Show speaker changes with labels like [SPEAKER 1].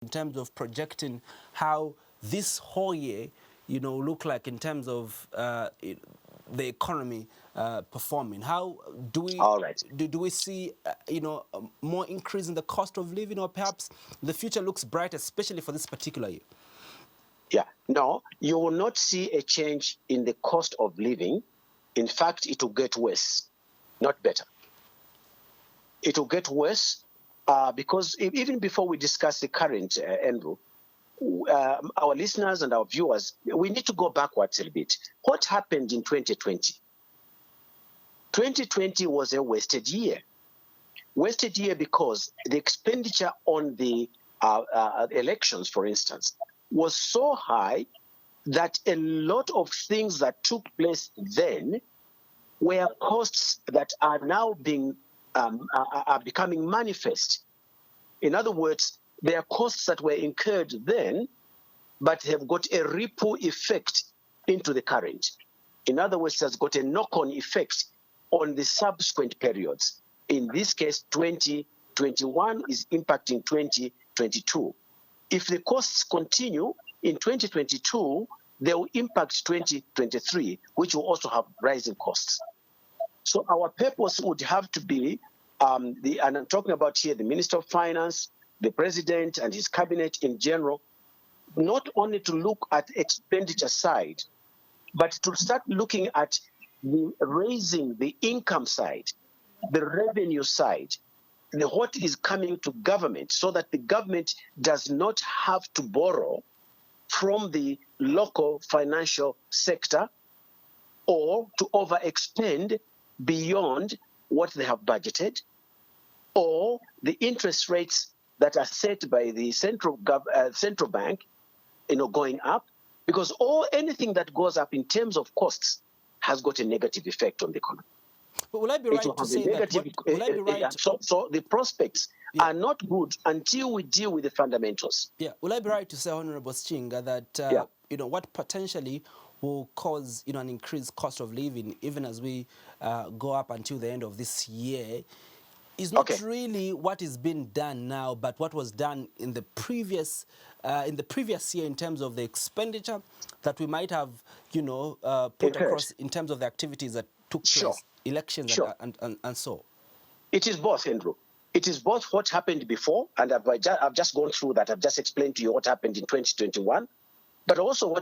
[SPEAKER 1] in terms of projecting how this whole year, look like in terms of the economy performing? How do we
[SPEAKER 2] All right.
[SPEAKER 1] do we see more increase in the cost of living, or perhaps the future looks bright, especially for this particular year?
[SPEAKER 2] Yeah, no, you will not see a change in the cost of living. In fact, it will get worse, not better. It will get worse because even before we discuss the current, Andrew, our listeners and our viewers, we need to go backwards a bit. What happened in 2020? 2020 was a wasted year. Wasted year because the expenditure on the elections, for instance, was so high that a lot of things that took place then were costs that are now being are becoming manifest. In other words, there are costs that were incurred then, but have got a ripple effect into the current. In other words, it has got a knock-on effect on the subsequent periods. In this case, 2021 is impacting 2022. If the costs continue in 2022, they will impact 2023, which will also have rising costs. So our purpose would have to be, and I'm talking about here the Minister of Finance, the President and his cabinet in general, not only to look at expenditure side, but to start looking at raising the income side, the revenue side, what is coming to government, so that the government does not have to borrow from the local financial sector or to overexpend beyond what they have budgeted, or the interest rates that are set by the central bank, going up, because anything that goes up in terms of costs has got a negative effect on the economy.
[SPEAKER 1] But will I be right to say that?
[SPEAKER 2] So the prospects are not good until we deal with the fundamentals.
[SPEAKER 1] Yeah. Will I be right to say, Honorable Sichinga, that what potentially will cause an increased cost of living, even as we go up until the end of this year, is not really what is being done now, but what was done in the previous year in terms of the expenditure that we might have put across in terms of the activities that took place, elections and so.
[SPEAKER 2] It is both, Andrew. It is both what happened before, and I've just gone through that. I've just explained to you what happened in 2021, but also what